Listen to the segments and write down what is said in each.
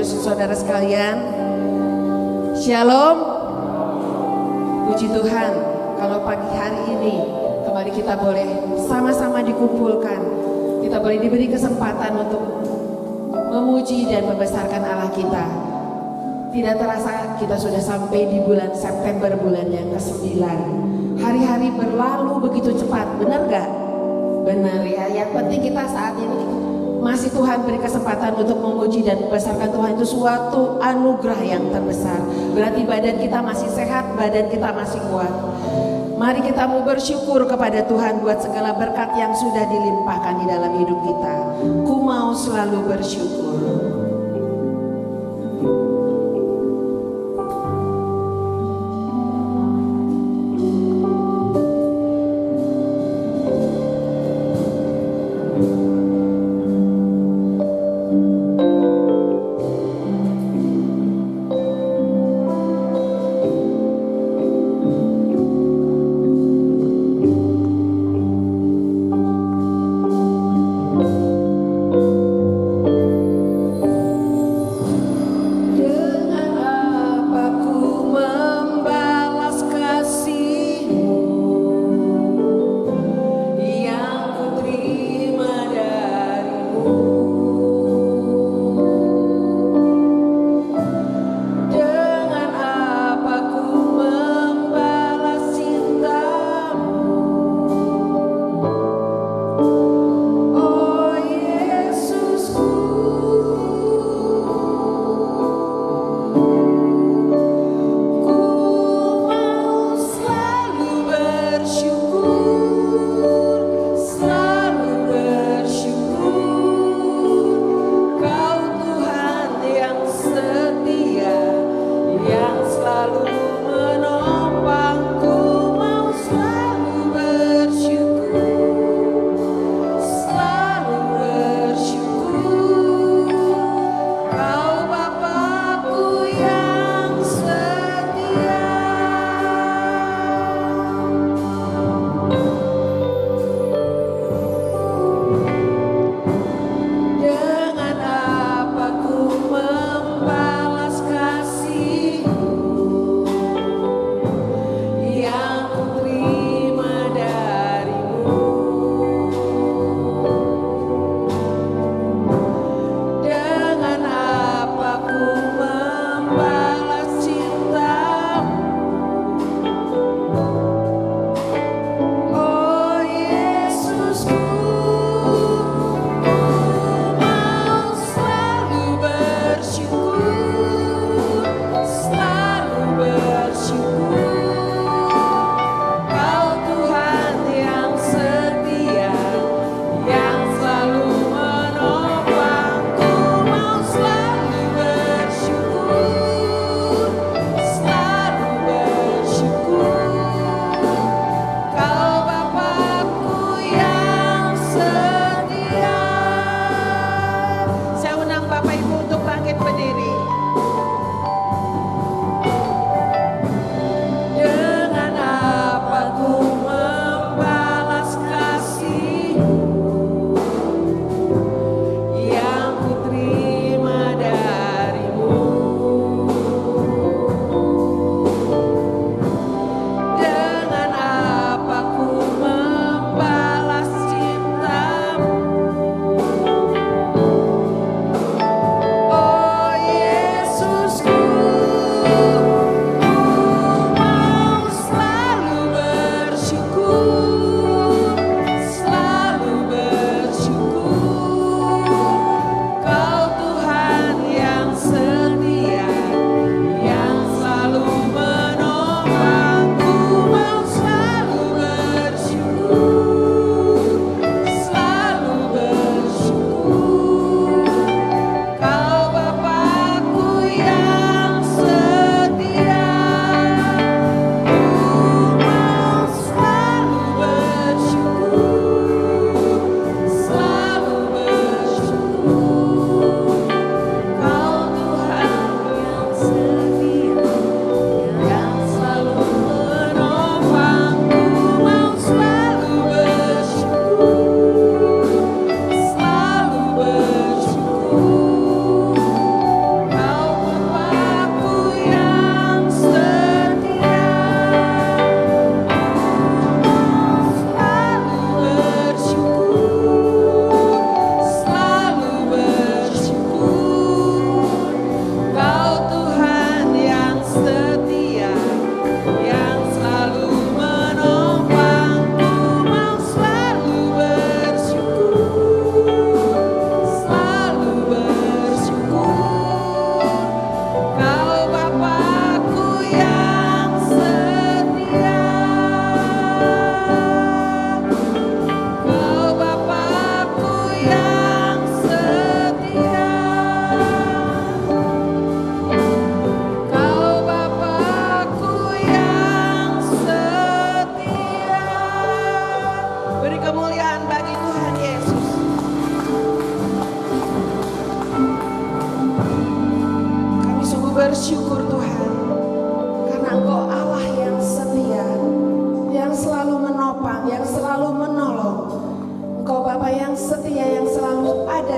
Kudus saudara sekalian. Shalom. Puji Tuhan, kalau pagi hari ini kembali kita boleh sama-sama dikumpulkan. Kita boleh diberi kesempatan untuk memuji dan membesarkan Allah kita. Tidak terasa kita sudah sampai di bulan September, bulan yang ke-9. Hari-hari berlalu begitu cepat, benar gak? Benar ya, yang penting kita saat ini masih Tuhan beri kesempatan untuk memuji dan membesarkan Tuhan, itu suatu anugerah yang terbesar. Berarti badan kita masih sehat, badan kita masih kuat. Mari kita mau bersyukur kepada Tuhan buat segala berkat yang sudah dilimpahkan di dalam hidup kita. Ku mau selalu bersyukur.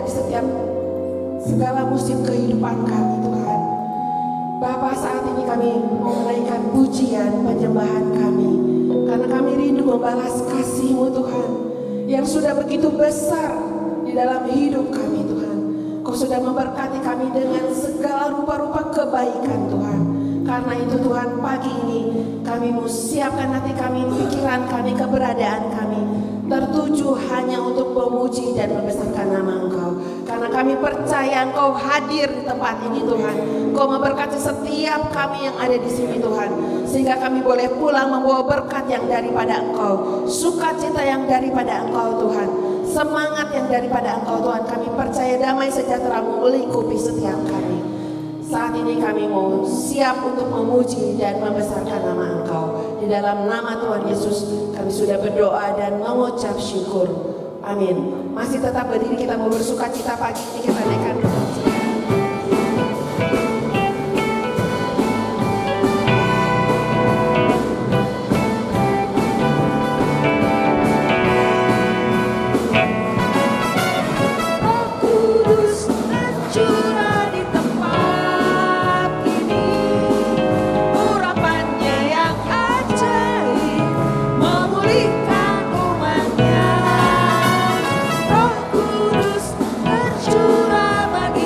di setiap segala musim kehidupan kami Tuhan. Bapa, saat ini kami menaikkan pujian penyembahan kami, karena kami rindu membalas kasih-Mu Tuhan, yang sudah begitu besar di dalam hidup kami Tuhan. Kau sudah memberkati kami dengan segala rupa-rupa kebaikan Tuhan. Karena itu Tuhan, pagi ini kami mau siapkan hati kami, pikiran kami, keberadaan kami tertuju hanya untuk memuji dan membesarkan nama Engkau. Karena kami percaya Engkau hadir di tempat ini Tuhan. Engkau memberkati setiap kami yang ada di sini Tuhan, sehingga kami boleh pulang membawa berkat yang daripada Engkau, sukacita yang daripada Engkau Tuhan, semangat yang daripada Engkau Tuhan. Kami percaya damai sejahtera-Mu melingkupi setiap kami. Saat ini kami mau siap untuk memuji dan membesarkan nama Engkau. Di dalam nama Tuhan Yesus kami sudah berdoa dan mengucap syukur. Amin. Masih tetap berdiri, kita mau bersuka cita pagi ini, kita naikkan. Tercurah bagi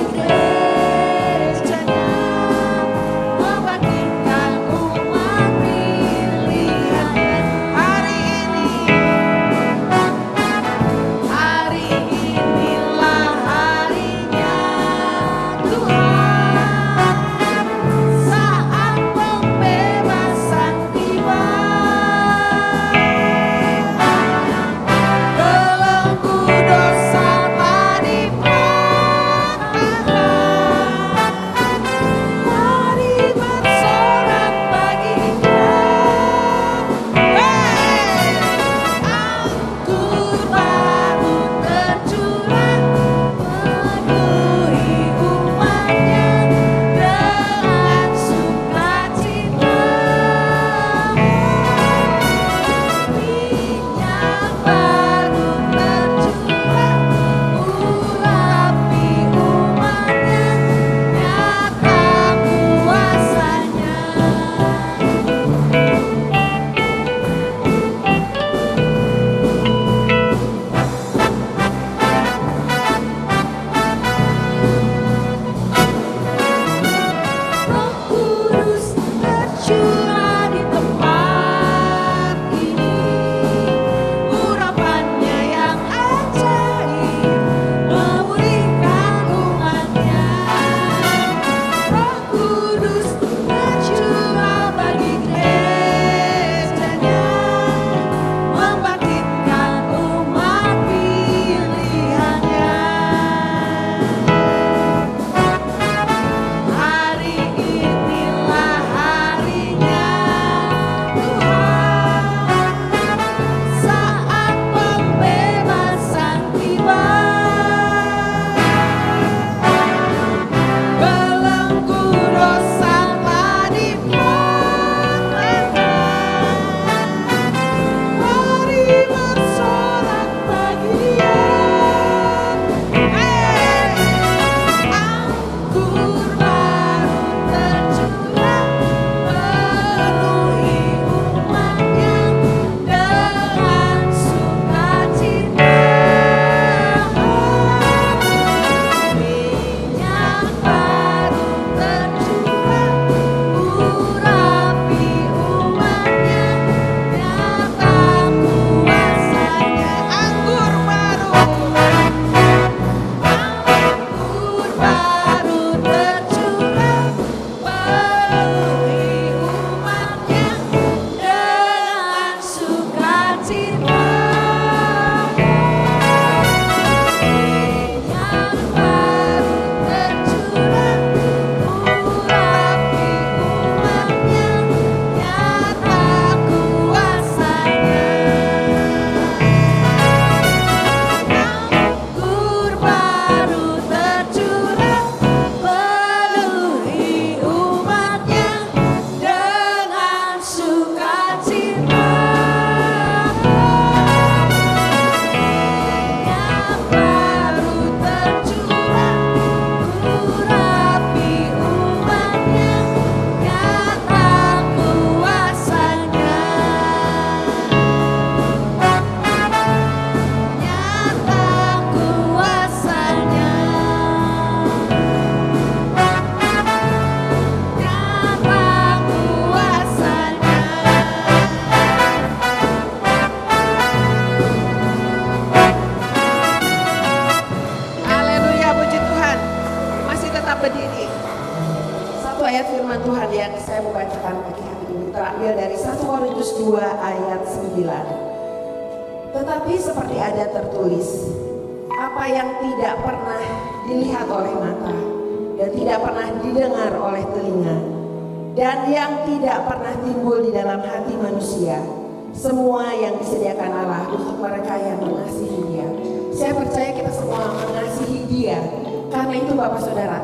terambil dari 1 Korintus 2 ayat 9. Tetapi seperti ada tertulis, apa yang tidak pernah dilihat oleh mata dan tidak pernah didengar oleh telinga dan yang tidak pernah timbul di dalam hati manusia, semua yang disediakan Allah untuk mereka yang mengasihi Dia. Saya percaya kita semua mengasihi Dia. Karena itu Bapak Saudara,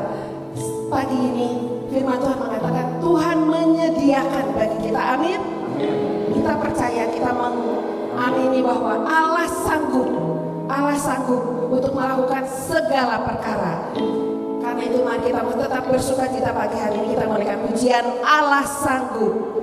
pagi ini firman Tuhan mengatakan Tuhan menyediakan bagi kita. Amin. Kita percaya, kita mengamini bahwa Allah sanggup untuk melakukan segala perkara. Karena itu mari kita tetap bersuka cita pagi hari ini. Kita menaikkan pujian Allah sanggup.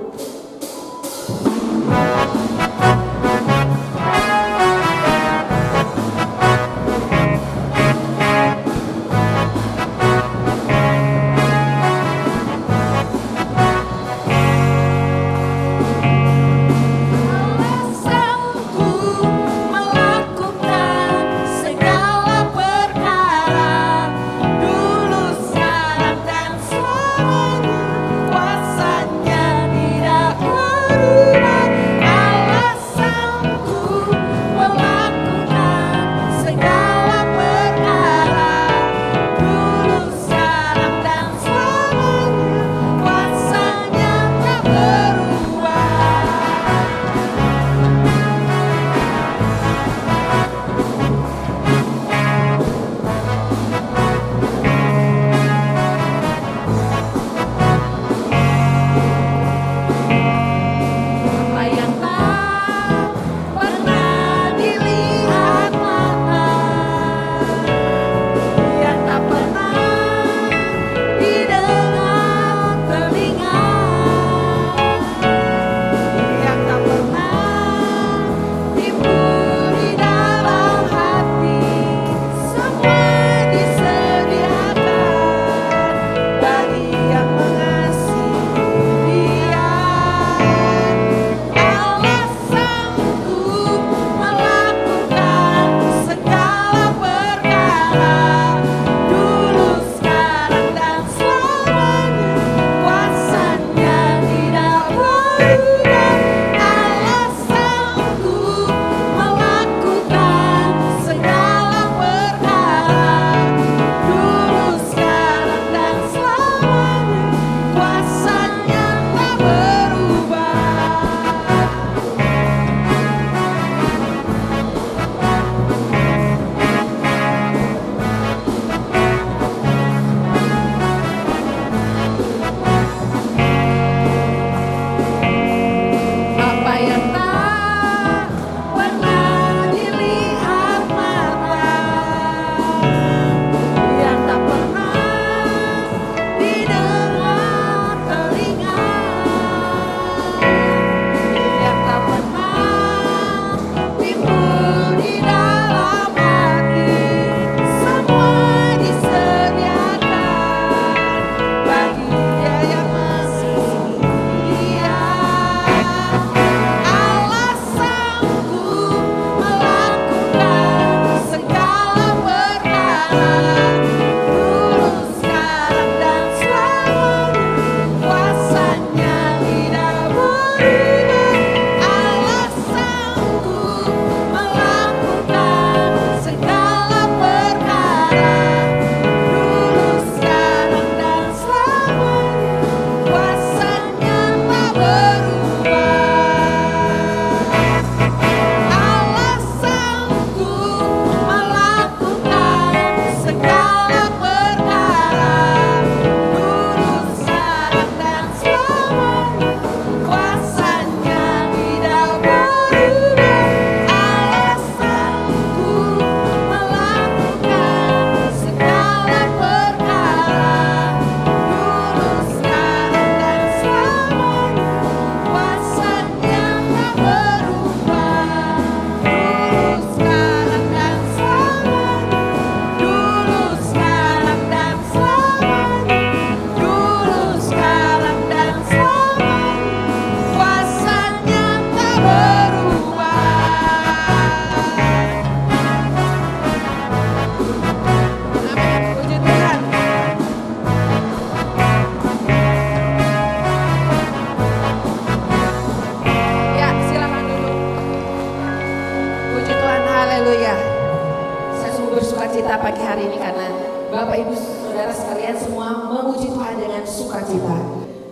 kita pagi hari ini karena Bapak Ibu Saudara sekalian semua memuji Tuhan dengan sukacita.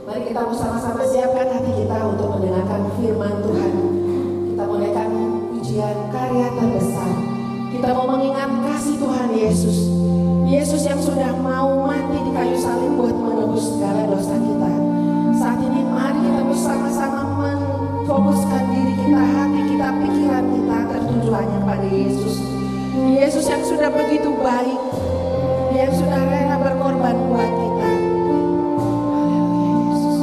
Mari kita bersama-sama siapkan hati kita untuk mendengarkan firman Tuhan. Kita mulaikan pujian karya terbesar. Kita mau mengingat kasih Tuhan Yesus. Yesus yang sudah mau mati di kayu salib buat menebus segala dosa kita. Saat ini mari kita bersama-sama memfokuskan diri kita, hati kita, pikiran kita tertuju hanya pada Yesus. Yesus yang sudah begitu baik, yang sudah rela berkorban buat kita. Haleluya Yesus.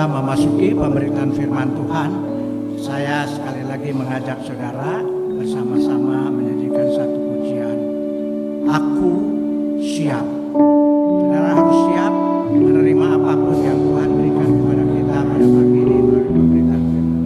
kita memasuki pemberitaan firman Tuhan, saya sekali lagi mengajak saudara bersama-sama menyanyikan satu pujian. Aku siap. Saudara harus siap menerima apapun yang Tuhan berikan kepada kita pada pagi ini melalui pemberitaan firman.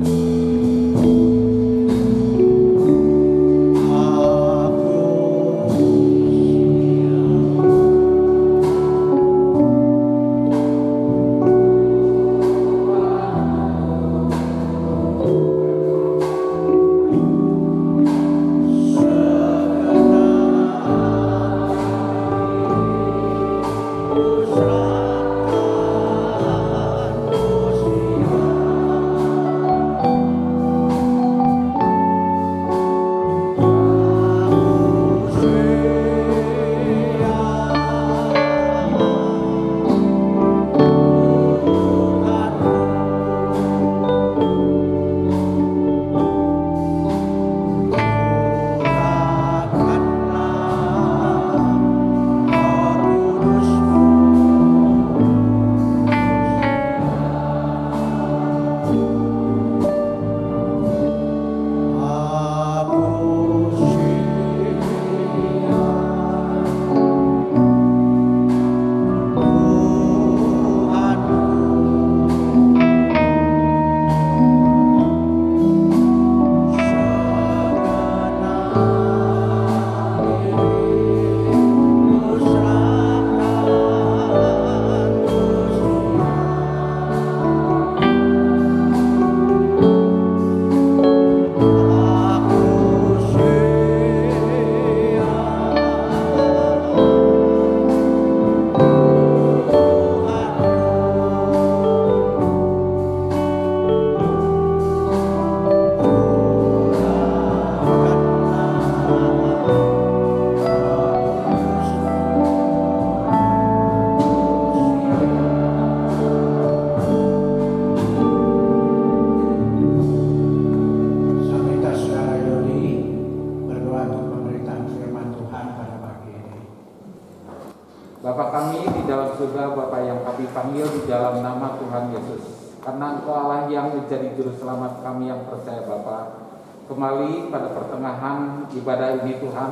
Bapa kami di dalam surga, Bapa yang kami panggil di dalam nama Tuhan Yesus. Karena Engkau Allah yang menjadi juru selamat kami yang percaya Bapa. Kembali pada pertengahan ibadah ini Tuhan,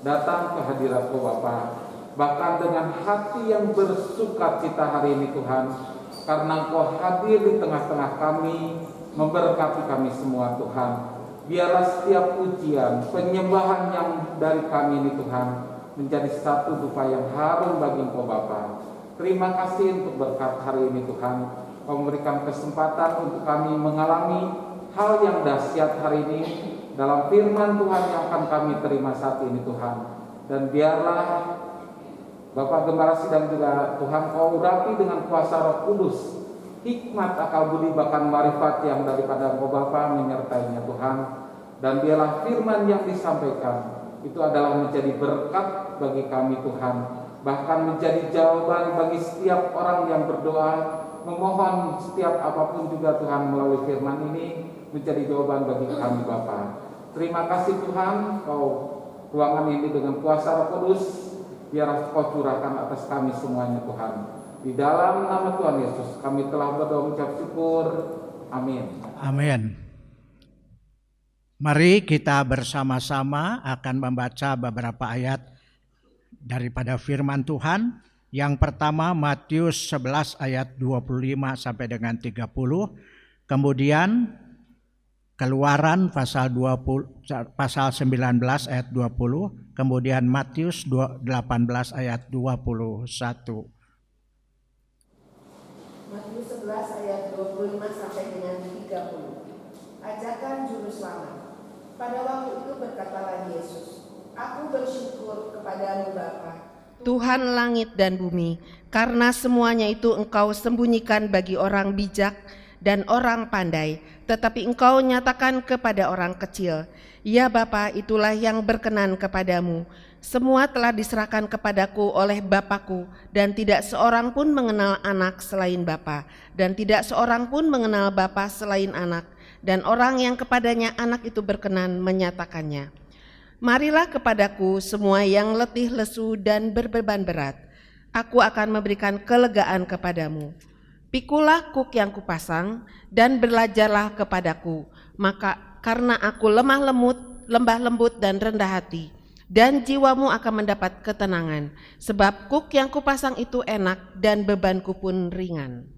datang ke hadirat-Mu Bapa. Bahkan dengan hati yang bersuka cita hari ini Tuhan, karena Engkau hadir di tengah-tengah kami, memberkati kami semua Tuhan. Biarlah setiap pujian, penyembahan yang dari kami ini Tuhan, menjadi satu dupa yang harum bagi Engkau Bapa. Terima kasih untuk berkat hari ini Tuhan. Kau memberikan kesempatan untuk kami mengalami hal yang dahsyat hari ini dalam firman Tuhan yang akan kami terima saat ini Tuhan. Dan biarlah Bapak Gembala Sidang juga Tuhan Kau urapi dengan kuasa Roh Kudus, hikmat, akal budi, bahkan marifat yang daripada Engkau Bapa menyertainya Tuhan. Dan biarlah firman yang disampaikan itu adalah menjadi berkat bagi kami Tuhan, bahkan menjadi jawaban bagi setiap orang yang berdoa, memohon setiap apapun juga Tuhan melalui firman ini menjadi jawaban bagi kami Bapa. Terima kasih Tuhan, Kau ruangan ini dengan kuasa Roh Kudus, biar Kau curahkan atas kami semuanya Tuhan. Di dalam nama Tuhan Yesus kami telah berdoa mengucap syukur. Amin. Amin. Mari kita bersama-sama akan membaca beberapa ayat daripada firman Tuhan. Yang pertama Matius 11 ayat 25 sampai dengan 30. Kemudian Keluaran pasal 19 ayat 20. Kemudian Matius 18 ayat 21. Matius 11 ayat 25 sampai dengan 30. Ajakan juru selamat. Pada waktu itu berkatalah Yesus, Aku bersyukur kepadamu Bapa, Tuhan langit dan bumi, karena semuanya itu Engkau sembunyikan bagi orang bijak dan orang pandai, tetapi Engkau nyatakan kepada orang kecil. Ya Bapa, itulah yang berkenan kepadamu. Semua telah diserahkan kepadaku oleh Bapakku, dan tidak seorang pun mengenal anak selain Bapa, dan tidak seorang pun mengenal Bapa selain anak, dan orang yang kepadanya anak itu berkenan menyatakannya. Marilah kepadaku semua yang letih lesu dan berbeban berat, aku akan memberikan kelegaan kepadamu. Pikulah kuk yang kupasang dan belajarlah kepadaku, maka karena aku lemah lembut dan rendah hati, dan jiwamu akan mendapat ketenangan, sebab kuk yang kupasang itu enak dan bebanku pun ringan.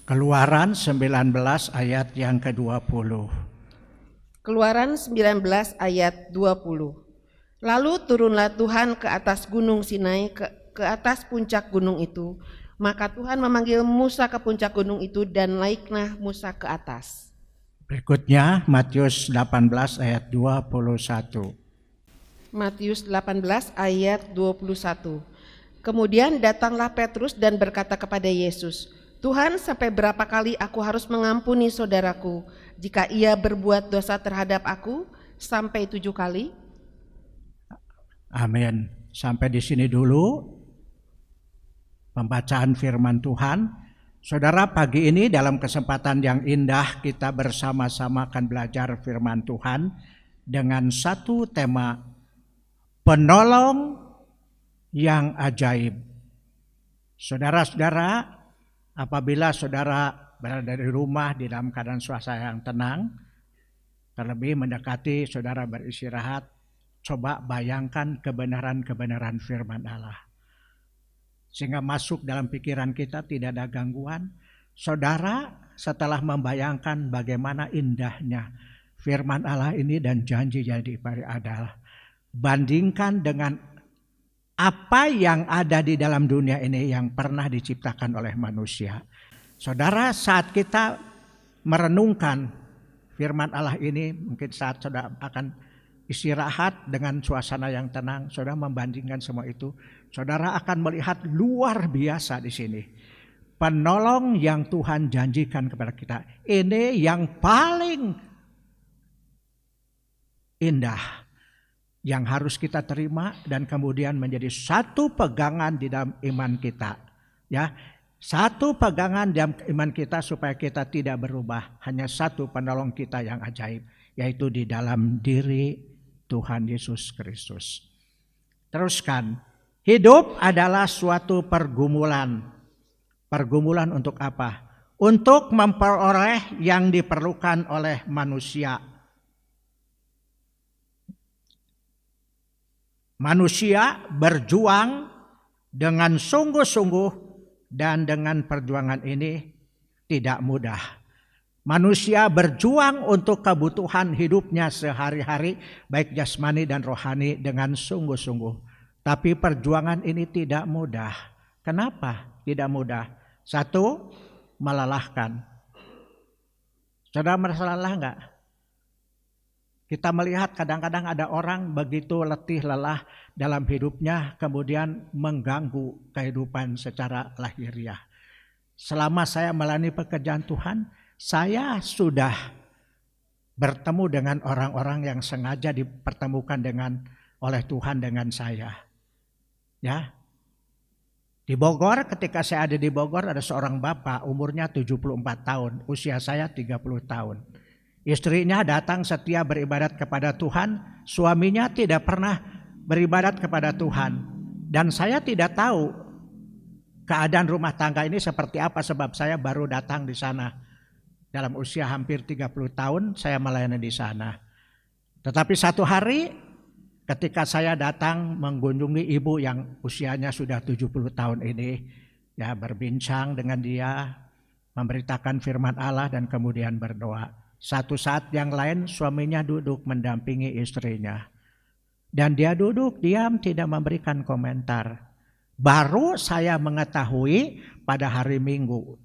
Keluaran 19 ayat yang ke-20. Keluaran 19 ayat 20. Lalu turunlah Tuhan ke atas gunung Sinai, ke atas puncak gunung itu. Maka Tuhan memanggil Musa ke puncak gunung itu dan naiklah Musa ke atas. Berikutnya Matius 18 ayat 21. Matius 18 ayat 21. Kemudian datanglah Petrus dan berkata kepada Yesus, Tuhan, sampai berapa kali aku harus mengampuni saudaraku jika ia berbuat dosa terhadap aku? Sampai 7 kali? Amin. Sampai di sini dulu pembacaan firman Tuhan. Saudara, pagi ini dalam kesempatan yang indah kita bersama-sama akan belajar firman Tuhan dengan satu tema, penolong yang ajaib. Saudara-saudara, apabila saudara berada di rumah di dalam keadaan suasana yang tenang, terlebih mendekati saudara beristirahat, coba bayangkan kebenaran-kebenaran firman Allah. Sehingga masuk dalam pikiran kita, tidak ada gangguan. Saudara setelah membayangkan bagaimana indahnya firman Allah ini dan janji-janji adalah, bandingkan dengan apa yang ada di dalam dunia ini yang pernah diciptakan oleh manusia. Saudara, saat kita merenungkan firman Allah ini, mungkin saat saudara akan istirahat dengan suasana yang tenang, saudara membandingkan semua itu, saudara akan melihat luar biasa di sini. Penolong yang Tuhan janjikan kepada kita, ini yang paling indah, yang harus kita terima dan kemudian menjadi satu pegangan di dalam iman kita. Ya, satu pegangan dalam iman kita supaya kita tidak berubah. Hanya satu penolong kita yang ajaib, yaitu di dalam diri Tuhan Yesus Kristus. Teruskan, hidup adalah suatu pergumulan. Pergumulan untuk apa? Untuk memperoleh yang diperlukan oleh manusia. Manusia berjuang dengan sungguh-sungguh dan dengan perjuangan ini tidak mudah. Manusia berjuang untuk kebutuhan hidupnya sehari-hari, baik jasmani dan rohani, dengan sungguh-sungguh. Tapi perjuangan ini tidak mudah. Kenapa tidak mudah? Satu, melelahkan. Saudara merasa lelah enggak? Kita melihat kadang-kadang ada orang begitu letih lelah dalam hidupnya, kemudian mengganggu kehidupan secara lahiriah. Selama saya melayani pekerjaan Tuhan, saya sudah bertemu dengan orang-orang yang sengaja dipertemukan oleh Tuhan dengan saya. Ya. Di Bogor, ketika saya ada di Bogor, ada seorang bapak umurnya 74 tahun, usia saya 30 tahun. Istrinya datang setia beribadat kepada Tuhan, suaminya tidak pernah beribadat kepada Tuhan. Dan saya tidak tahu keadaan rumah tangga ini seperti apa, sebab saya baru datang di sana. Dalam usia hampir 30 tahun saya melayani di sana. Tetapi satu hari ketika saya datang mengunjungi ibu yang usianya sudah 70 tahun ini, ya, berbincang dengan dia, memberitakan firman Allah dan kemudian berdoa. Satu saat yang lain suaminya duduk mendampingi istrinya. Dan dia duduk diam, tidak memberikan komentar. Baru saya mengetahui pada hari Minggu,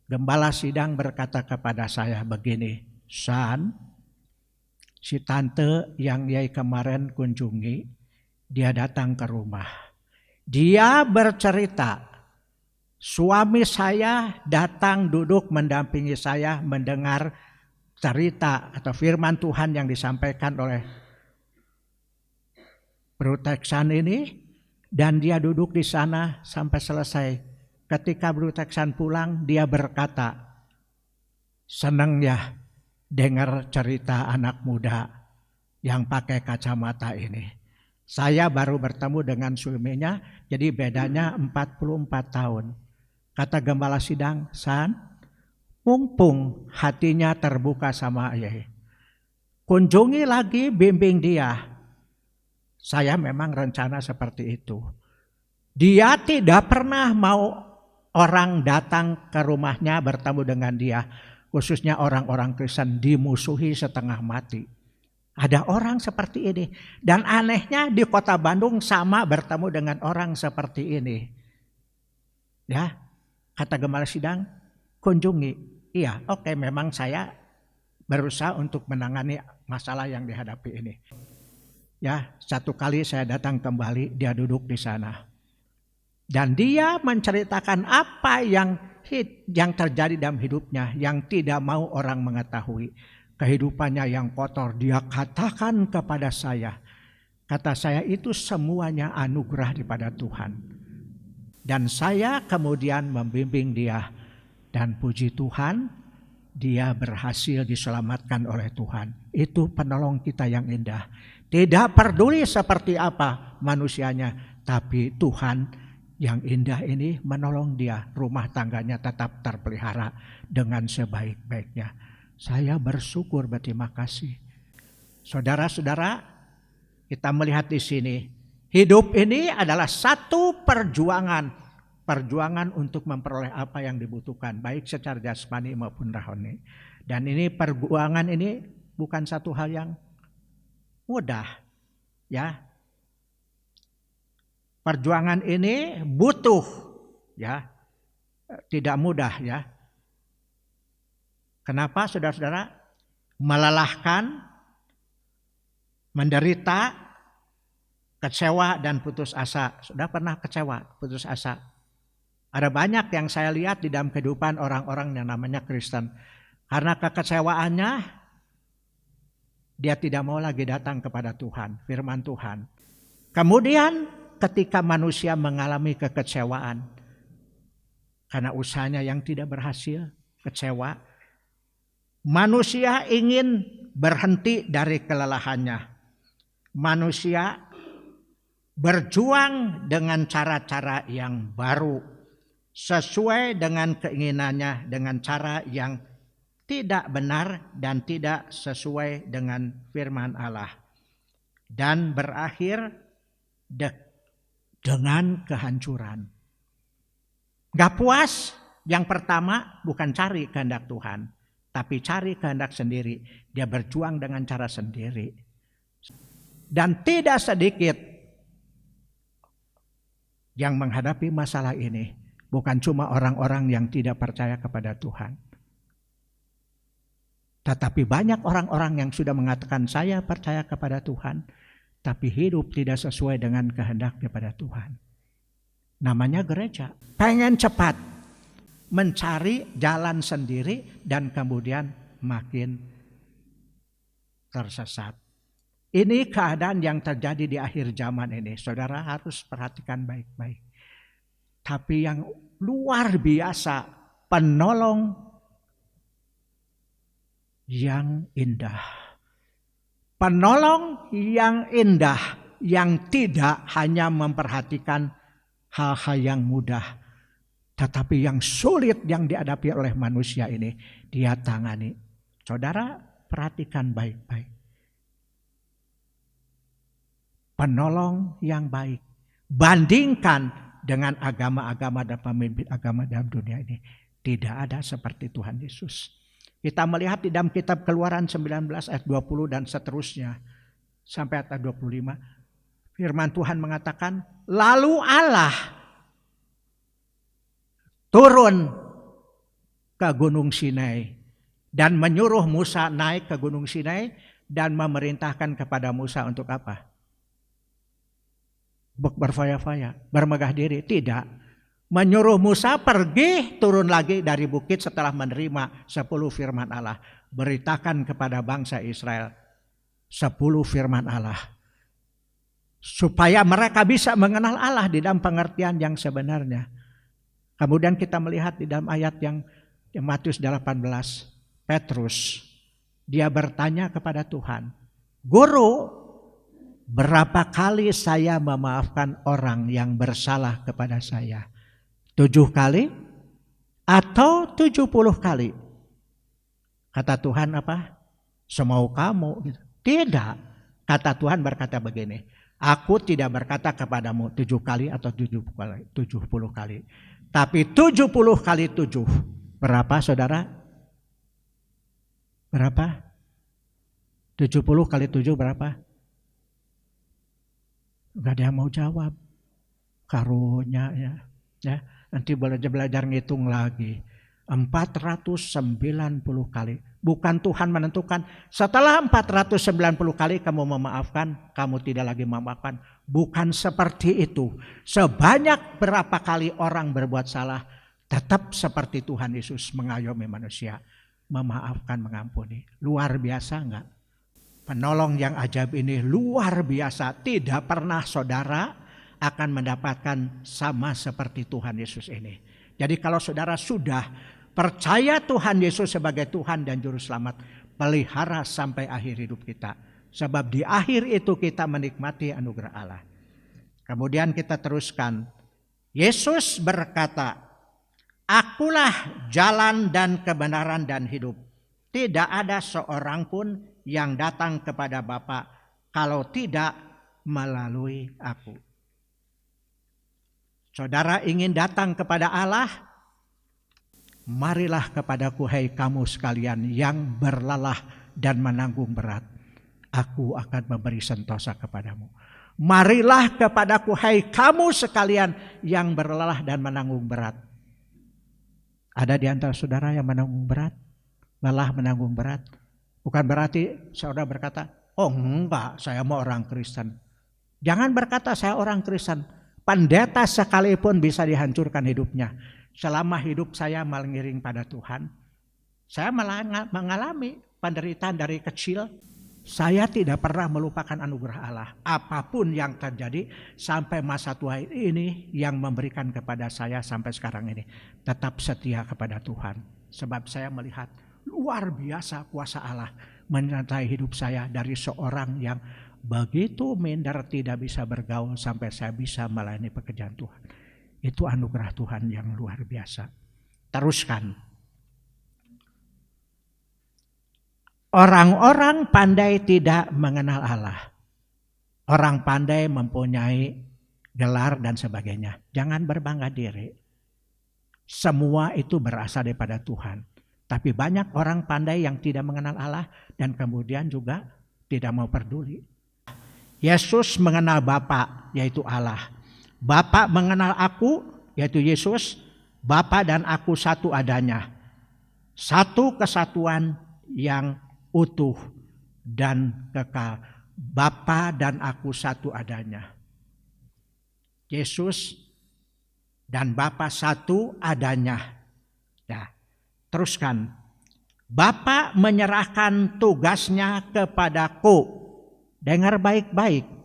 Gembala sidang berkata kepada saya begini, San, si tante yang Yai kemarin kunjungi, dia datang ke rumah. Dia bercerita, suami saya datang duduk mendampingi saya mendengar cerita atau firman Tuhan yang disampaikan oleh Bro Teksan ini, dan dia duduk di sana sampai selesai. Ketika Bro Teksan pulang, dia berkata, senang ya dengar cerita anak muda yang pakai kacamata ini. Saya baru bertemu dengan suaminya, jadi bedanya 44 tahun. Kata Gembala sidang, San, mumpung hatinya terbuka sama ayah, kunjungi lagi, bimbing dia. Saya memang rencana seperti itu. Dia tidak pernah mau orang datang ke rumahnya bertemu dengan dia, khususnya orang-orang Kristen, dimusuhi setengah mati. Ada orang seperti ini. Dan anehnya di kota Bandung sama bertemu dengan orang seperti ini. Ya, kata gembala sidang, kunjungi. Iya, oke, memang saya berusaha untuk menangani masalah yang dihadapi ini. Ya, satu kali saya datang kembali, dia duduk di sana. Dan dia menceritakan apa yang terjadi dalam hidupnya, yang tidak mau orang mengetahui. Kehidupannya yang kotor, dia katakan kepada saya. Kata saya, itu semuanya anugerah daripada Tuhan. Dan saya kemudian membimbing dia. Dan puji Tuhan, dia berhasil diselamatkan oleh Tuhan. Itu penolong kita yang indah. Tidak peduli seperti apa manusianya, tapi Tuhan yang indah ini menolong dia. Rumah tangganya tetap terpelihara dengan sebaik-baiknya. Saya bersyukur, berterima kasih. Saudara-saudara, kita melihat di sini, hidup ini adalah satu perjuangan. Perjuangan untuk memperoleh apa yang dibutuhkan, baik secara jasmani maupun rohani. Dan ini perjuangan ini bukan satu hal yang mudah, ya. Perjuangan ini butuh, ya, tidak mudah, ya. Kenapa, saudara-saudara? Melelahkan, menderita, kecewa dan putus asa. Sudah pernah kecewa, putus asa? Ada banyak yang saya lihat di dalam kehidupan orang-orang yang namanya Kristen. Karena kekecewaannya, dia tidak mau lagi datang kepada Tuhan, firman Tuhan. Kemudian ketika manusia mengalami kekecewaan, karena usahanya yang tidak berhasil, kecewa, manusia ingin berhenti dari kelelahannya. Manusia berjuang dengan cara-cara yang baru, sesuai dengan keinginannya, dengan cara yang tidak benar dan tidak sesuai dengan firman Allah. Dan berakhir dengan kehancuran. Gak puas, yang pertama bukan cari kehendak Tuhan, tapi cari kehendak sendiri. Dia berjuang dengan cara sendiri. Dan tidak sedikit yang menghadapi masalah ini. Bukan cuma orang-orang yang tidak percaya kepada Tuhan. Tetapi banyak orang-orang yang sudah mengatakan saya percaya kepada Tuhan, tapi hidup tidak sesuai dengan kehendak daripada Tuhan. Namanya gereja. Pengen cepat mencari jalan sendiri dan kemudian makin tersesat. Ini keadaan yang terjadi di akhir zaman ini. Saudara harus perhatikan baik-baik. Tapi yang luar biasa, penolong yang indah. Penolong yang indah, yang tidak hanya memperhatikan hal-hal yang mudah, tetapi yang sulit yang dihadapi oleh manusia ini, dia tangani. Saudara, perhatikan baik-baik. Penolong yang baik. Bandingkan dengan agama-agama dan pemimpin agama dalam dunia ini. Tidak ada seperti Tuhan Yesus. Kita melihat di dalam kitab Keluaran 19 ayat 20 dan seterusnya. Sampai ayat 25. Firman Tuhan mengatakan, lalu Allah turun ke Gunung Sinai. Dan menyuruh Musa naik ke Gunung Sinai. Dan memerintahkan kepada Musa untuk apa? Berfoya-foya, bermegah diri. Tidak. Menyuruh Musa pergi turun lagi dari bukit setelah menerima 10 firman Allah. Beritakan kepada bangsa Israel 10 firman Allah. Supaya mereka bisa mengenal Allah di dalam pengertian yang sebenarnya. Kemudian kita melihat di dalam ayat yang Matius 18. Petrus, dia bertanya kepada Tuhan, Guru, berapa kali saya memaafkan orang yang bersalah kepada saya? 7 kali? Atau 70 kali? Kata Tuhan apa? Semau kamu. Gitu. Tidak. Kata Tuhan berkata begini, aku tidak berkata kepadamu 7 kali atau 70 kali. Tapi 70 kali 7. Berapa saudara? Berapa? 70 kali 7 berapa? Gak ada yang mau jawab. Karunya ya. Nanti belajar ngitung lagi. 490 kali. Bukan Tuhan menentukan. Setelah 490 kali kamu memaafkan, kamu tidak lagi memaafkan. Bukan seperti itu. Sebanyak berapa kali orang berbuat salah, tetap seperti Tuhan Yesus mengayomi manusia. Memaafkan, mengampuni. Luar biasa enggak? Penolong yang ajaib ini luar biasa. Tidak pernah saudara akan mendapatkan sama seperti Tuhan Yesus ini. Jadi kalau saudara sudah percaya Tuhan Yesus sebagai Tuhan dan Juru Selamat, pelihara sampai akhir hidup kita. Sebab di akhir itu kita menikmati anugerah Allah. Kemudian kita teruskan. Yesus berkata, akulah jalan dan kebenaran dan hidup. Tidak ada seorang pun yang datang kepada Bapa kalau tidak melalui aku. Saudara ingin datang kepada Allah? Marilah kepadaku hai kamu sekalian yang berlelah dan menanggung berat. Aku akan memberi sentosa kepadamu. Marilah kepadaku hai kamu sekalian yang berlelah dan menanggung berat. Ada di antara saudara yang menanggung berat? Lelah menanggung berat? Bukan berarti saudara berkata, oh enggak, saya mau orang Kristen. Jangan berkata saya orang Kristen. Pendeta sekalipun bisa dihancurkan hidupnya. Selama hidup saya mengiring pada Tuhan, saya mengalami penderitaan dari kecil. Saya tidak pernah melupakan anugerah Allah. Apapun yang terjadi sampai masa tua ini yang memberikan kepada saya sampai sekarang ini. Tetap setia kepada Tuhan. Sebab saya melihat luar biasa kuasa Allah menyertai hidup saya dari seorang yang begitu minder tidak bisa bergaul sampai saya bisa melayani pekerjaan Tuhan. Itu anugerah Tuhan yang luar biasa. Teruskan. Orang-orang pandai tidak mengenal Allah. Orang pandai mempunyai gelar dan sebagainya. Jangan berbangga diri. Semua itu berasal daripada Tuhan. Tapi banyak orang pandai yang tidak mengenal Allah dan kemudian juga tidak mau peduli. Yesus mengenal Bapa, yaitu Allah. Bapa mengenal aku, yaitu Yesus. Bapa dan aku satu adanya. Satu kesatuan yang utuh dan kekal. Bapa dan aku satu adanya. Yesus dan Bapa satu adanya. Ya. Teruskan. Bapa menyerahkan tugasnya kepadaku. Dengar baik-baik.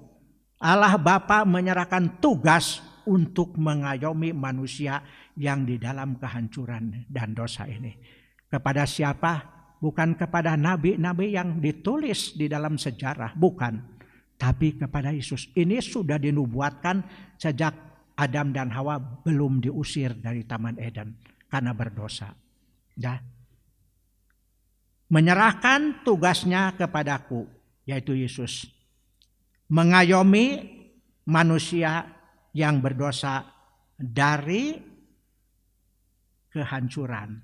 Allah Bapa menyerahkan tugas untuk mengayomi manusia yang di dalam kehancuran dan dosa ini. Kepada siapa? Bukan kepada nabi-nabi yang ditulis di dalam sejarah. Bukan. Tapi kepada Yesus. Ini sudah dinubuatkan sejak Adam dan Hawa belum diusir dari Taman Eden. Karena berdosa. Ya. Menyerahkan tugasnya kepadaku, yaitu Yesus. Mengayomi manusia yang berdosa dari kehancuran.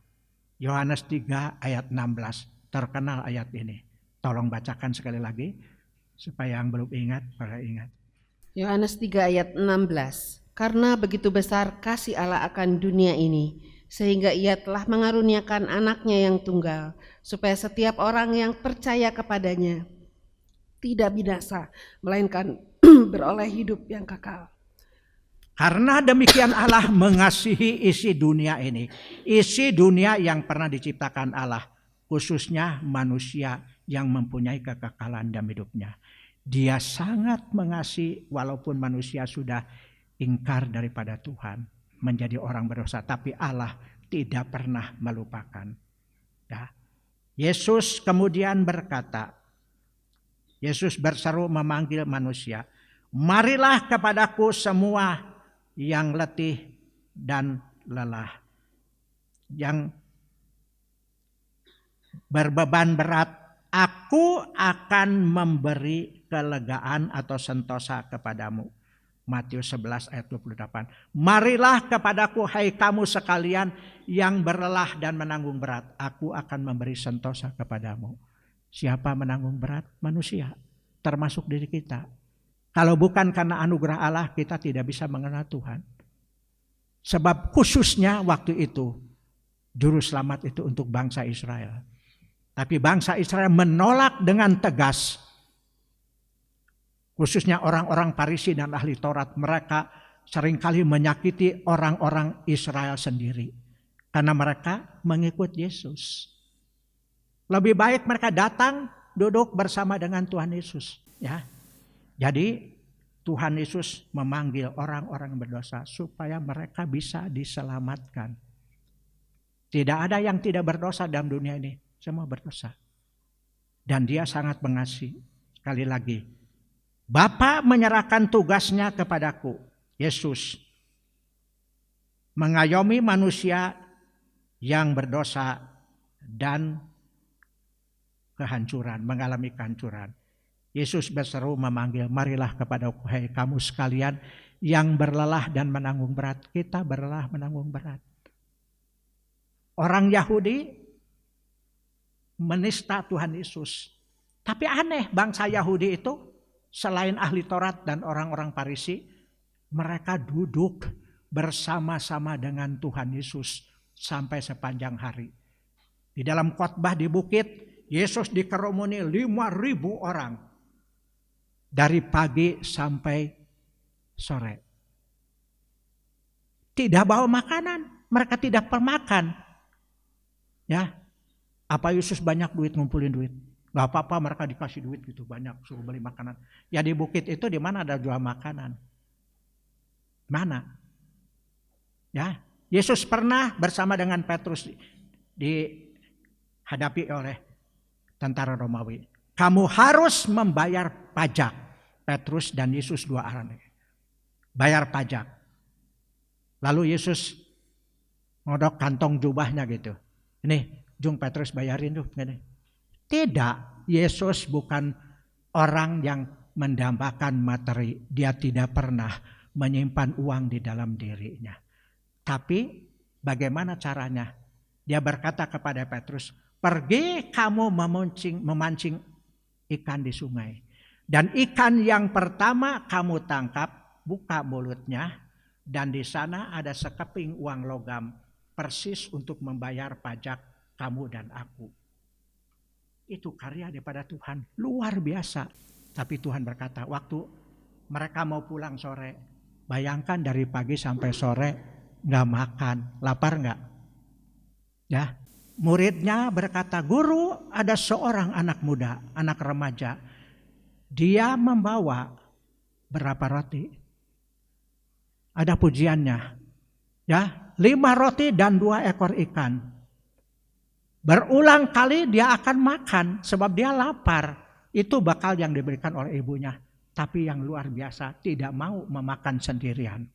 Yohanes 3 ayat 16. Terkenal ayat ini. Tolong bacakan sekali lagi supaya yang belum ingat pada ingat. Yohanes 3 ayat 16. Karena begitu besar kasih Allah akan dunia ini, sehingga ia telah mengaruniakan anaknya yang tunggal, supaya setiap orang yang percaya kepadanya tidak binasa, melainkan beroleh hidup yang kekal. Karena demikian Allah mengasihi isi dunia ini. Isi dunia yang pernah diciptakan Allah. Khususnya manusia yang mempunyai kekekalan dalam hidupnya. Dia sangat mengasihi walaupun manusia sudah ingkar daripada Tuhan. Menjadi orang berdosa. Tapi Allah tidak pernah melupakan. Ya. Yesus kemudian berkata. Yesus berseru memanggil manusia. Marilah kepadaku semua yang letih dan lelah. Yang berbeban berat, aku akan memberi kelegaan atau sentosa kepadamu. Matius 11 ayat 28. Marilah kepadaku hai kamu sekalian yang berlelah dan menanggung berat. Aku akan memberi sentosa kepadamu. Siapa menanggung berat? Manusia. Termasuk diri kita. Kalau bukan karena anugerah Allah, kita tidak bisa mengenal Tuhan. Sebab khususnya waktu itu, juru selamat itu untuk bangsa Israel. Tapi bangsa Israel menolak dengan tegas. Khususnya orang-orang Farisi dan ahli Taurat, mereka seringkali menyakiti orang-orang Israel sendiri. Karena mereka mengikut Yesus. Lebih baik mereka datang duduk bersama dengan Tuhan Yesus. Ya. Jadi Tuhan Yesus memanggil orang-orang berdosa supaya mereka bisa diselamatkan. Tidak ada yang tidak berdosa dalam dunia ini. Semua berdosa. Dan dia sangat mengasihi. Sekali lagi. Bapa menyerahkan tugasnya kepadaku, Yesus, mengayomi manusia yang berdosa dan kehancuran, mengalami kehancuran. Yesus berseru memanggil, marilah kepadaku hai kamu sekalian yang berlelah dan menanggung berat. Kita berlelah menanggung berat. Orang Yahudi menista Tuhan Yesus. Tapi aneh, bangsa Yahudi itu selain ahli Taurat dan orang-orang Farisi, mereka duduk bersama-sama dengan Tuhan Yesus sampai sepanjang hari. Di dalam khotbah di bukit, Yesus dikerumuni 5.000 orang. Dari pagi sampai sore. Tidak bawa makanan, mereka tidak pemakan. Ya, apa Yesus banyak duit, ngumpulin duit? Gak apa-apa, mereka dikasih duit gitu banyak, suruh beli makanan. Ya di bukit itu di mana ada jual makanan? Mana? Ya, Yesus pernah bersama dengan Petrus dihadapi oleh tentara Romawi. Kamu harus membayar pajak. Petrus dan Yesus dua orang. Bayar pajak. Lalu Yesus ngodok kantong jubahnya gitu. Ini, Jung Petrus bayarin tuh. Tidak, Yesus bukan orang yang mendambakan materi. Dia tidak pernah menyimpan uang di dalam dirinya. Tapi bagaimana caranya? Dia berkata kepada Petrus, pergi kamu memancing ikan di sungai. Dan ikan yang pertama kamu tangkap, buka mulutnya. Dan di sana ada sekeping uang logam. Persis untuk membayar pajak kamu dan aku. Itu karya daripada Tuhan. Luar biasa. Tapi Tuhan berkata, waktu mereka mau pulang sore. Bayangkan dari pagi sampai sore gak makan. Lapar gak? Ya. Muridnya berkata, guru, ada seorang anak muda, anak remaja. Dia membawa berapa roti? Ada pujiannya. Ya, 5 roti dan 2 ekor ikan. Berulang kali dia akan makan sebab dia lapar. Itu bakal yang diberikan oleh ibunya. Tapi yang luar biasa tidak mau memakan sendirian.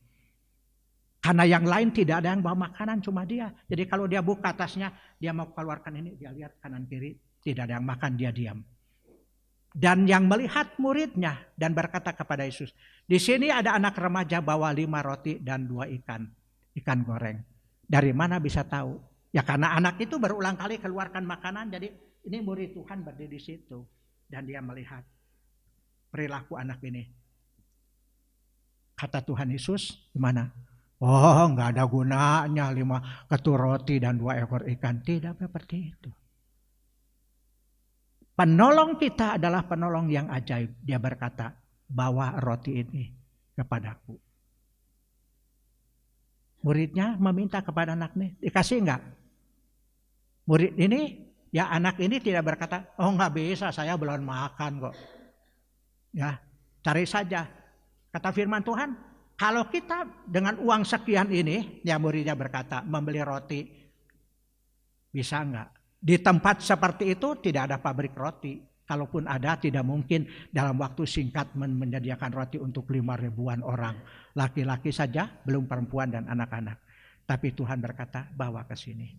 Karena yang lain tidak ada yang bawa makanan, cuma dia. Jadi kalau dia buka tasnya, dia mau keluarkan ini, dia lihat kanan kiri, tidak ada yang makan, dia diam. Dan yang melihat muridnya dan berkata kepada Yesus, di sini ada anak remaja bawa 5 roti dan 2 ikan goreng. Dari mana bisa tahu? Ya karena anak itu berulang kali keluarkan makanan, jadi ini murid Tuhan berdiri di situ. Dan dia melihat perilaku anak ini. Kata Tuhan Yesus, gimana? Oh, nggak ada gunanya 5 ketur roti dan 2 ekor ikan. Tidak seperti itu. Penolong kita adalah penolong yang ajaib. Dia berkata, bawa roti ini kepadaku. Muridnya meminta kepada anaknya, dikasih enggak? Murid ini, ya anak ini tidak berkata, oh nggak bisa, saya belum makan kok. Ya, cari saja. Kata firman Tuhan, kalau kita dengan uang sekian ini, ya muridnya berkata, membeli roti, bisa enggak? Di tempat seperti itu tidak ada pabrik roti. Kalaupun ada, tidak mungkin dalam waktu singkat menyediakan roti untuk 5.000-an orang. Laki-laki saja, belum perempuan dan anak-anak. Tapi Tuhan berkata, bawa ke sini.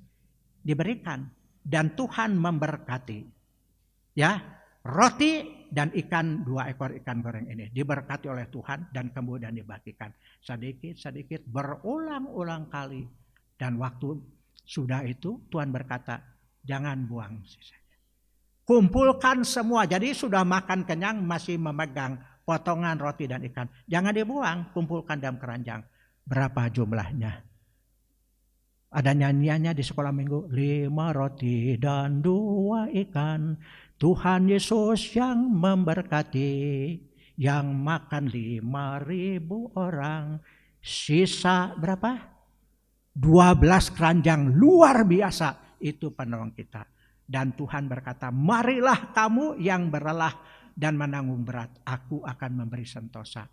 Diberikan. dan Tuhan memberkati. Ya, roti dan ikan, 2 ekor ikan goreng ini diberkati oleh Tuhan dan kemudian dibagikan sedikit-sedikit berulang-ulang kali. Dan waktu sudah itu Tuhan berkata, jangan buang sisanya. Kumpulkan semua. Jadi sudah makan kenyang masih memegang potongan roti dan ikan. Jangan dibuang, kumpulkan dalam keranjang. Berapa jumlahnya? Ada nyanyiannya di sekolah minggu. 5 roti dan 2 ikan. Tuhan Yesus yang memberkati. Yang makan 5.000 orang. Sisa berapa? 12 keranjang. Luar biasa. Itu penolong kita. Dan Tuhan berkata, marilah kamu yang berlelah dan menanggung berat. Aku akan memberi sentosa.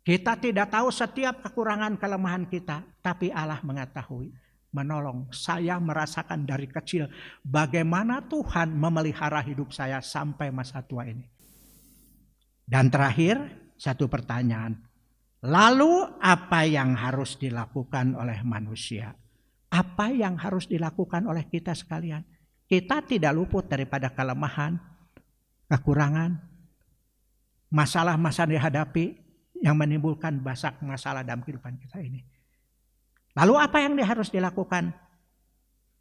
Kita tidak tahu setiap kekurangan kelemahan kita, tapi Allah mengetahui, menolong. Saya merasakan dari kecil bagaimana Tuhan memelihara hidup saya sampai masa tua ini. Dan terakhir, satu pertanyaan. Lalu apa yang harus dilakukan oleh manusia? Apa yang harus dilakukan oleh kita sekalian? Kita tidak luput daripada kelemahan, kekurangan, masalah-masalah dihadapi, yang menimbulkan banyak masalah dalam kehidupan kita ini. Lalu apa yang harus dilakukan?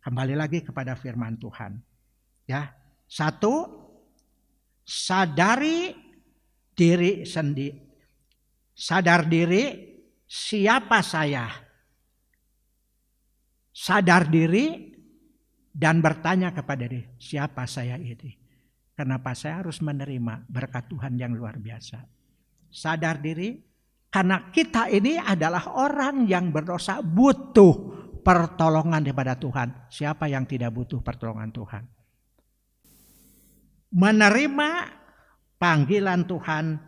Kembali lagi kepada firman Tuhan. Ya, 1, sadari diri sendiri. Sadar diri, siapa saya? Sadar diri dan bertanya kepada diri, siapa saya ini? Kenapa saya harus menerima berkat Tuhan yang luar biasa? Sadar diri, karena kita ini adalah orang yang berdosa, butuh pertolongan daripada Tuhan. Siapa yang tidak butuh pertolongan Tuhan? Menerima panggilan Tuhan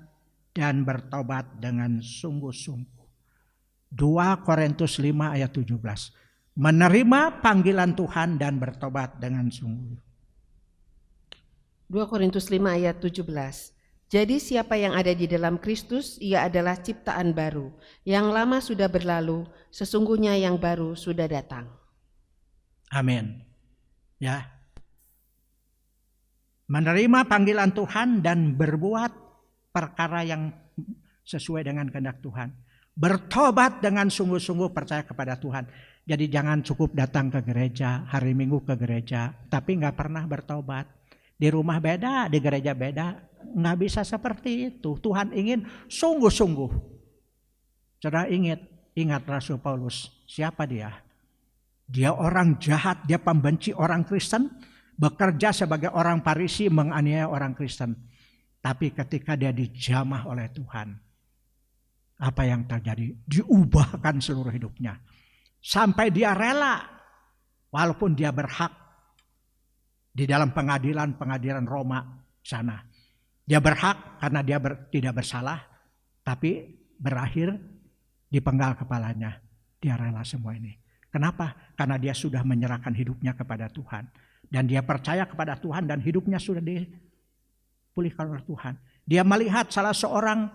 dan bertobat dengan sungguh-sungguh. 2 Korintus 5 ayat 17. Menerima panggilan Tuhan dan bertobat dengan sungguh. 2 Korintus 5 ayat 17. Jadi siapa yang ada di dalam Kristus, ia adalah ciptaan baru. Yang lama sudah berlalu, sesungguhnya yang baru sudah datang. Amin. Ya. Menerima panggilan Tuhan dan berbuat perkara yang sesuai dengan kehendak Tuhan. Bertobat dengan sungguh-sungguh percaya kepada Tuhan. Jadi jangan cukup datang ke gereja, hari Minggu ke gereja, tapi nggak pernah bertobat. Di rumah beda, di gereja beda. Nggak bisa seperti itu. Tuhan ingin sungguh-sungguh. Saudara ingat Rasul Paulus. Siapa dia? Dia orang jahat, dia pembenci orang Kristen. Bekerja sebagai orang Farisi, menganiaya orang Kristen. Tapi ketika dia dijamah oleh Tuhan, apa yang terjadi? Diubahkan seluruh hidupnya. Sampai dia rela, walaupun dia berhak di dalam pengadilan Roma sana. Dia berhak karena dia tidak bersalah, tapi berakhir dipenggal kepalanya. Dia rela semua ini. Kenapa? Karena dia sudah menyerahkan hidupnya kepada Tuhan. Dan dia percaya kepada Tuhan dan hidupnya sudah dipulihkan oleh Tuhan. Dia melihat salah seorang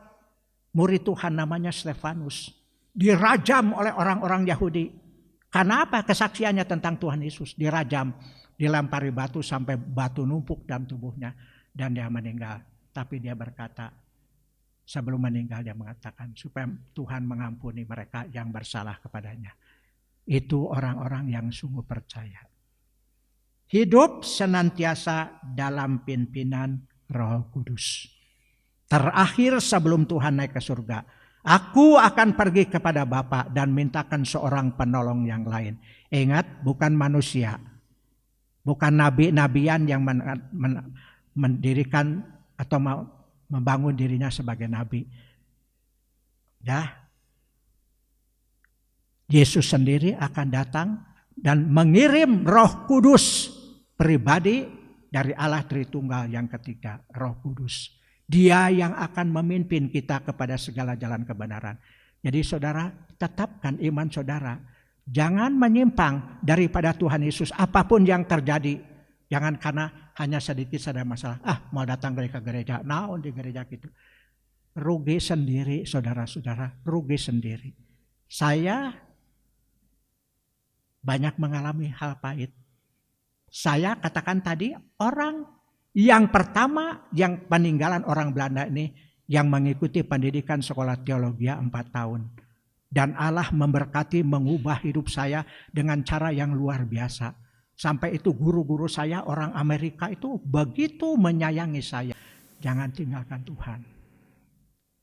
murid Tuhan namanya Stefanus. Dirajam oleh orang-orang Yahudi. Karena apa? Kesaksiannya tentang Tuhan Yesus. Dirajam, dilempari batu sampai batu numpuk dalam tubuhnya. Dan dia meninggal. Tapi dia berkata, sebelum meninggal dia mengatakan supaya Tuhan mengampuni mereka yang bersalah kepadanya. Itu orang-orang yang sungguh percaya. Hidup senantiasa dalam pimpinan Roh Kudus. Terakhir sebelum Tuhan naik ke surga, aku akan pergi kepada Bapa dan mintakan seorang penolong yang lain. Ingat, bukan manusia. Bukan nabi-nabian yang mendirikan atau membangun dirinya sebagai nabi. Ya. Yesus sendiri akan datang dan mengirim Roh Kudus pribadi dari Allah Tritunggal yang ketiga, Roh Kudus. Dia yang akan memimpin kita kepada segala jalan kebenaran. Jadi saudara, tetapkan iman saudara. Jangan menyimpang daripada Tuhan Yesus apapun yang terjadi. Jangan karena hanya sedikit ada masalah. Mau datang ke gereja. Naon di gereja gitu. Rugi sendiri saudara-saudara. Rugi sendiri. Saya banyak mengalami hal pahit. Saya katakan tadi, orang yang pertama yang peninggalan orang Belanda ini yang mengikuti pendidikan sekolah teologi 4 tahun. Dan Allah memberkati mengubah hidup saya dengan cara yang luar biasa. Sampai itu guru-guru saya orang Amerika itu begitu menyayangi saya. Jangan tinggalkan Tuhan.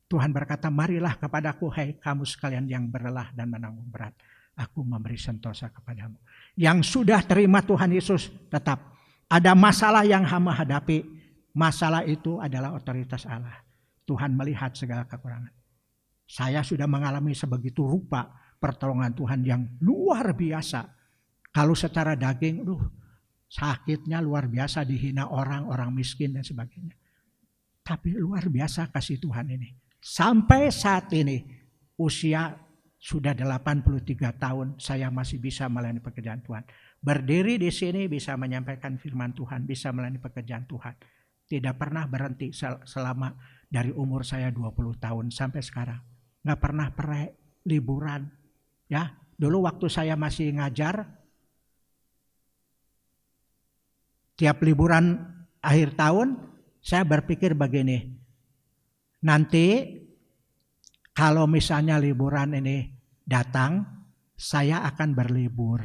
Tuhan berkata, marilah kepadaku hai kamu sekalian yang berlelah dan menanggung berat. Aku memberi sentosa kepadamu. Yang sudah terima Tuhan Yesus tetap. Ada masalah yang hamba hadapi. Masalah itu adalah otoritas Allah. Tuhan melihat segala kekurangan. Saya sudah mengalami sebegitu rupa pertolongan Tuhan yang luar biasa. Kalau secara daging, sakitnya luar biasa, dihina orang miskin dan sebagainya. Tapi luar biasa kasih Tuhan ini. Sampai saat ini, usia sudah 83 tahun, saya masih bisa melayani pekerjaan Tuhan. Berdiri di sini bisa menyampaikan firman Tuhan, bisa melayani pekerjaan Tuhan. Tidak pernah berhenti selama dari umur saya 20 tahun sampai sekarang. Nggak pernah liburan. Ya, dulu waktu saya masih ngajar, tiap liburan akhir tahun, saya berpikir begini, nanti kalau misalnya liburan ini datang, saya akan berlibur.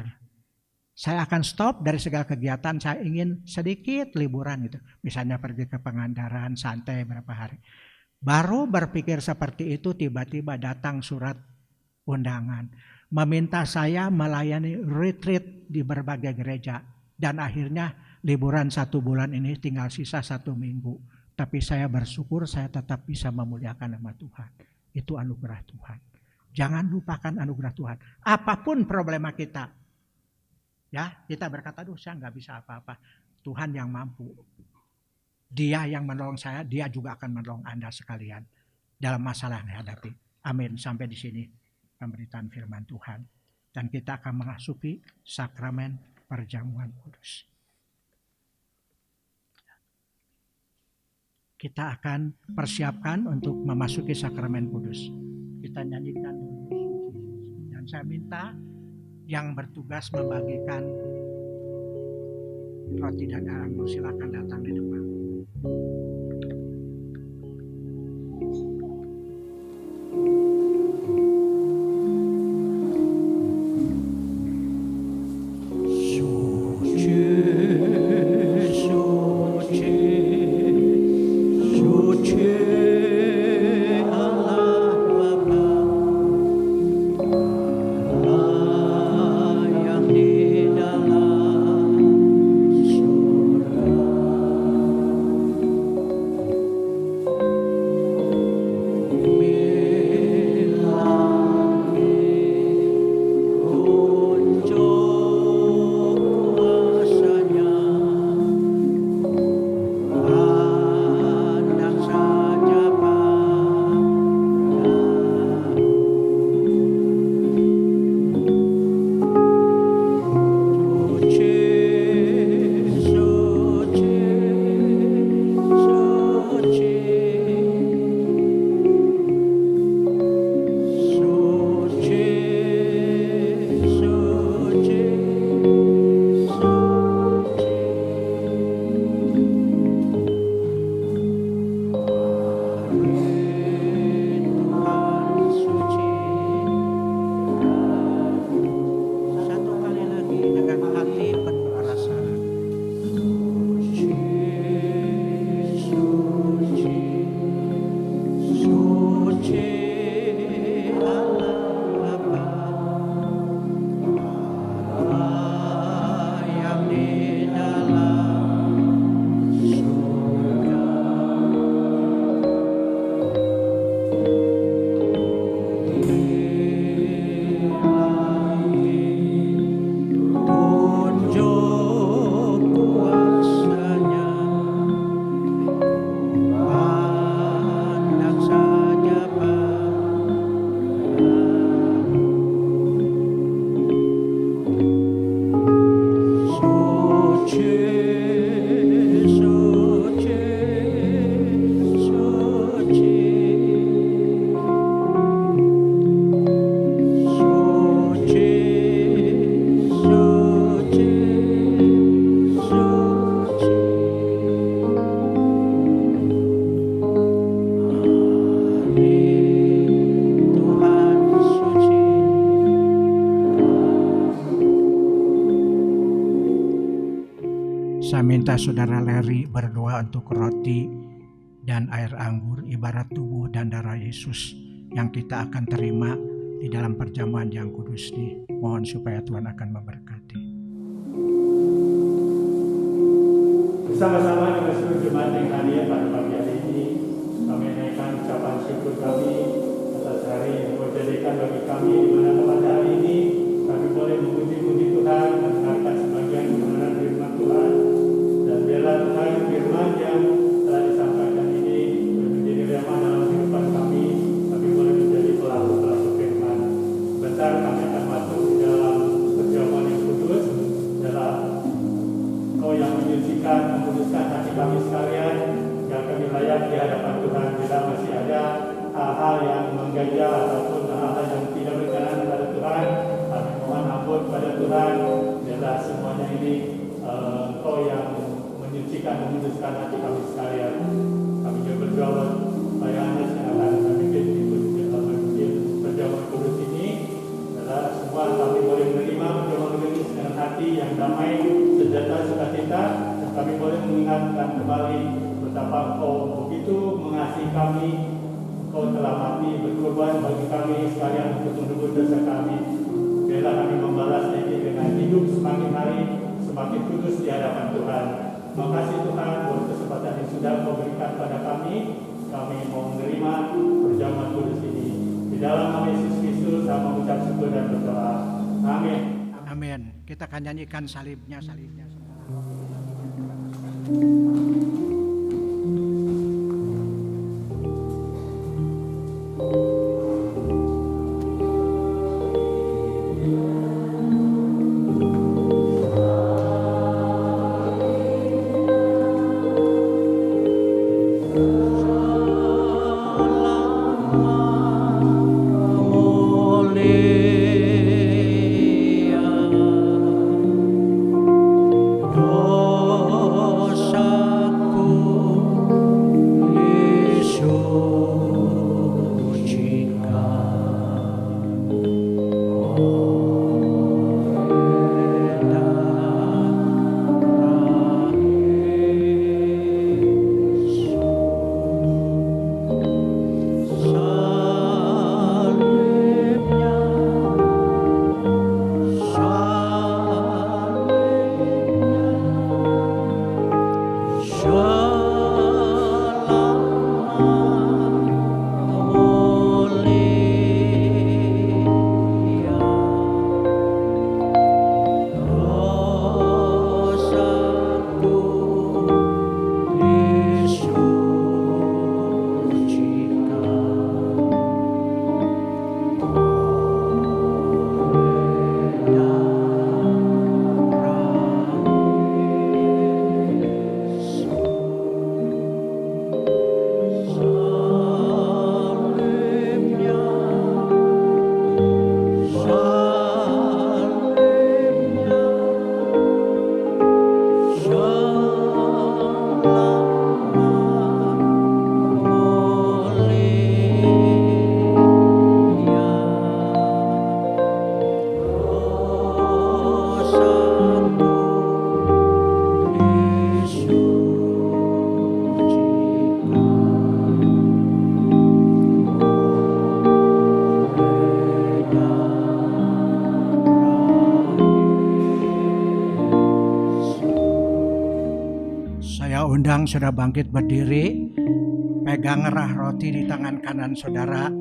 Saya akan stop dari segala kegiatan, saya ingin sedikit liburan gitu. Misalnya pergi ke Pangandaran, santai berapa hari. Baru berpikir seperti itu, tiba-tiba datang surat undangan. Meminta saya melayani retreat di berbagai gereja. Dan akhirnya liburan 1 bulan ini tinggal sisa 1 minggu. Tapi saya bersyukur saya tetap bisa memuliakan nama Tuhan. Itu anugerah Tuhan. Jangan lupakan anugerah Tuhan. Apapun problema kita. Ya, kita berkata, saya nggak bisa apa-apa. Tuhan yang mampu. Dia yang menolong saya, dia juga akan menolong Anda sekalian dalam masalah yang dihadapi. Amin. Sampai di sini pemberitaan firman Tuhan. Dan kita akan memasuki sakramen perjamuan kudus. Kita akan persiapkan untuk memasuki sakramen kudus. Kita nyanyikan. Dan saya minta yang bertugas membagikan roti dan anggur silakan datang di depan. minta saudara Leri berdoa untuk roti dan air anggur ibarat tubuh dan darah Yesus yang kita akan terima di dalam perjamuan yang kudus ini. Mohon supaya Tuhan akan memberkati. Bersama-sama dengan seluruh jemaat yang hadir pada pagi hari ini, kami naikkan ucapan syukur kami atas hari yang Kau jadikan bagi kami, di mana pada hari ini kami boleh memuji-muji Tuhan, mendengarkan sebagian kebenaran firman Tuhan, dan biarlah Tuhan firman yang telah disampaikan ini menjadi rema dalam kehidupan kami boleh menjadi pelaku-pelaku firman. Sebentar kami akan masuk di dalam perjamuan yang kudus, dalam Kau yang menyucikan, memutuskan hati kami sekalian, yang kami layak di hadapan Tuhan. Bila masih ada hal-hal yang mengganjal ataupun hal-hal yang tidak berkenan kepada Tuhan, kami mohon ampun kepada Tuhan. Biarlah semuanya ini Kau yang menyucikan, memutuskan hati kami sekalian. Kami juga berdoa supaya Anda yang akan memimpin perjamuan kudus ini adalah semua kami boleh menerima perjamuan kudus ini dengan hati yang damai, sejahtera, sukacita, dan kami boleh mengingatkan kembali betapa Kau begitu mengasihi kami. Kau telah mati berkorban bagi kami sekalian untuk menebus dosa kami. Biarlah kami membalasnya ini dengan hidup semakin hari semakin kudus di hadapan Tuhan. Terima kasih Tuhan buat kesempatan yang sudah Kau berikan pada kami. Kami mau menerima perjamuan kudus ini. Di dalam nama Yesus Kristus, saya mengucap syukur dan berdoa. Amin. Amin. Kita akan nyanyikan salibnya. Undang saudara bangkit berdiri, pegang erah roti di tangan kanan saudara,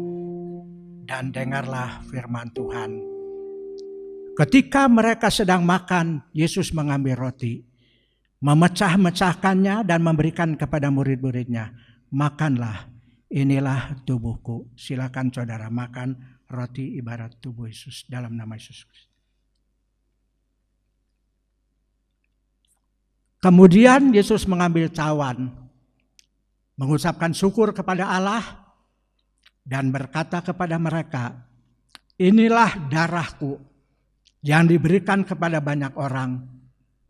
dan dengarlah firman Tuhan. Ketika mereka sedang makan, Yesus mengambil roti, memecah-mecahkannya dan memberikan kepada murid-muridnya. Makanlah, inilah tubuhku. Silakan saudara makan roti ibarat tubuh Yesus dalam nama Yesus Kristus. Kemudian Yesus mengambil cawan, mengucapkan syukur kepada Allah, dan berkata kepada mereka, inilah darahku yang diberikan kepada banyak orang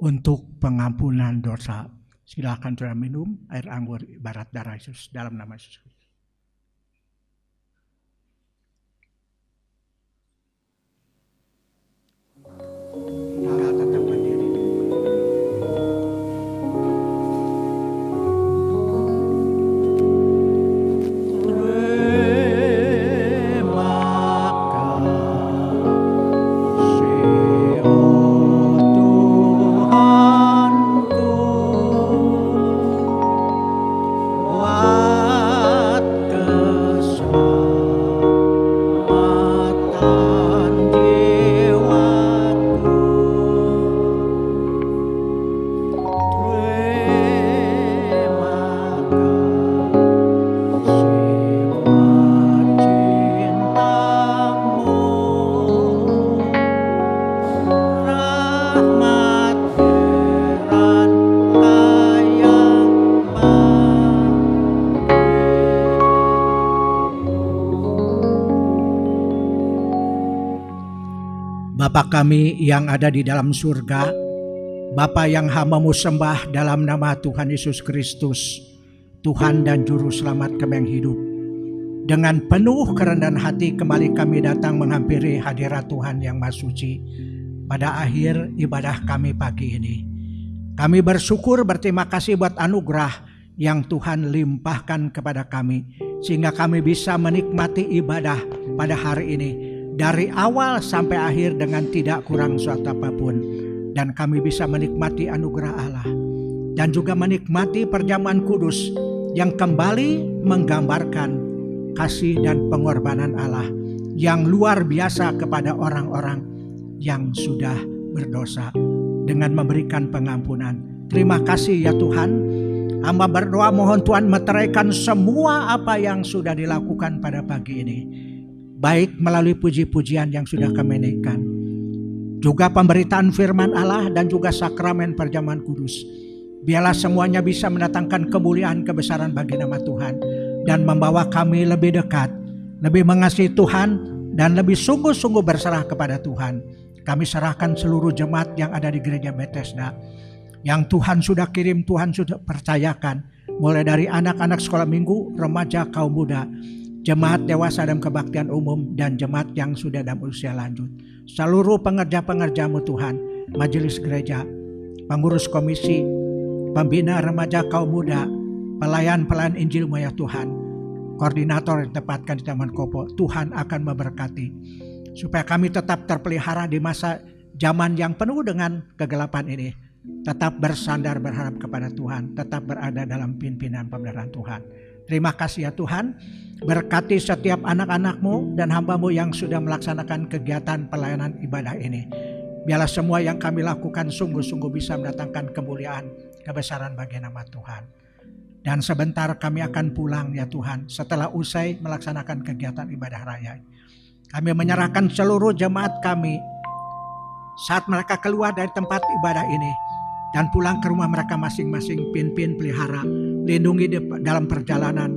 untuk pengampunan dosa. Silakan saudara minum air anggur ibarat darah Yesus dalam nama Yesus. Tetap berdiri. Bapa kami yang ada di dalam surga, Bapa yang hamba-Mu sembah dalam nama Tuhan Yesus Kristus, Tuhan dan Juru Selamat kami yang hidup. Dengan penuh kerendahan hati kembali kami datang menghampiri hadirat Tuhan yang Maha Suci pada akhir ibadah kami pagi ini. Kami bersyukur berterima kasih buat anugerah yang Tuhan limpahkan kepada kami, sehingga kami bisa menikmati ibadah pada hari ini dari awal sampai akhir dengan tidak kurang suatu apapun. Dan kami bisa menikmati anugerah Allah dan juga menikmati perjamuan kudus yang kembali menggambarkan kasih dan pengorbanan Allah yang luar biasa kepada orang-orang yang sudah berdosa dengan memberikan pengampunan. Terima kasih ya Tuhan. Hamba berdoa mohon Tuhan meteraikan semua apa yang sudah dilakukan pada pagi ini, baik melalui puji-pujian yang sudah kami naikkan, juga pemberitaan firman Allah dan juga sakramen perjamuan kudus. Biarlah semuanya bisa mendatangkan kemuliaan kebesaran bagi nama Tuhan dan membawa kami lebih dekat, lebih mengasihi Tuhan dan lebih sungguh-sungguh berserah kepada Tuhan. Kami serahkan seluruh jemaat yang ada di gereja Bethesda, yang Tuhan sudah kirim, Tuhan sudah percayakan, mulai dari anak-anak sekolah minggu, remaja, kaum muda, jemaat dewasa dalam kebaktian umum, dan jemaat yang sudah dalam usia lanjut. Seluruh pengerja-pengerja-Mu Tuhan, majelis gereja, pengurus komisi, pembina remaja kaum muda, pelayan-pelayan Injil-Mu ya Tuhan, koordinator yang ditempatkan di Taman Kopo, Tuhan akan memberkati supaya kami tetap terpelihara di masa zaman yang penuh dengan kegelapan ini, tetap bersandar berharap kepada Tuhan, tetap berada dalam pimpinan pemeliharaan Tuhan. Terima kasih ya Tuhan, berkati setiap anak-anak-Mu dan hamba-Mu yang sudah melaksanakan kegiatan pelayanan ibadah ini. Biarlah semua yang kami lakukan sungguh-sungguh bisa mendatangkan kemuliaan, kebesaran bagi nama Tuhan. Dan sebentar kami akan pulang ya Tuhan setelah usai melaksanakan kegiatan ibadah raya. Kami menyerahkan seluruh jemaat kami saat mereka keluar dari tempat ibadah ini dan pulang ke rumah mereka masing-masing. Pimpin, pelihara, lindungi dalam perjalanan,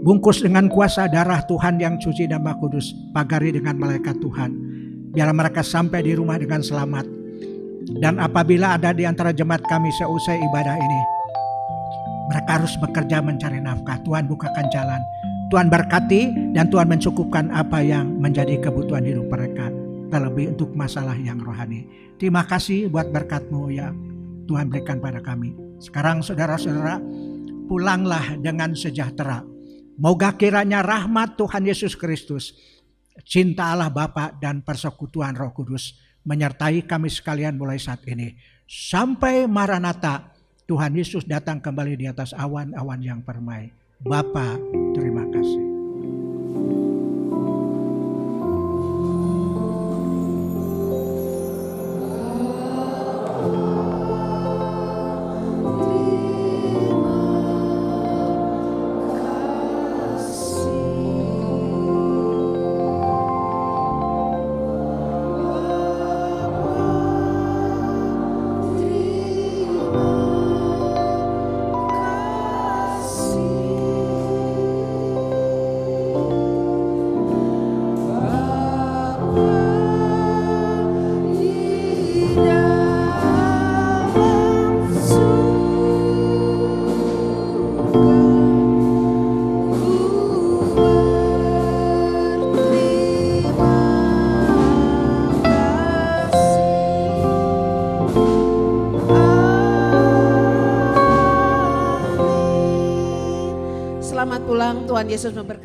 bungkus dengan kuasa darah Tuhan yang suci dan Maha Kudus, pagari dengan malaikat Tuhan. Biarlah mereka sampai di rumah dengan selamat. Dan apabila ada di antara jemaat kami seusai ibadah ini, mereka harus bekerja mencari nafkah, Tuhan bukakan jalan, Tuhan berkati, dan Tuhan mencukupkan apa yang menjadi kebutuhan hidup mereka, terlebih untuk masalah yang rohani. Terima kasih buat berkat-Mu ya Tuhan berikan pada kami. Sekarang saudara-saudara, pulanglah dengan sejahtera. Moga kiranya rahmat Tuhan Yesus Kristus, cinta Allah Bapa dan persekutuan Roh Kudus menyertai kami sekalian mulai saat ini sampai Maranatha, Tuhan Yesus datang kembali di atas awan-awan yang permai. Bapa, terima kasih. Selamat pulang, Tuhan Yesus memberkati.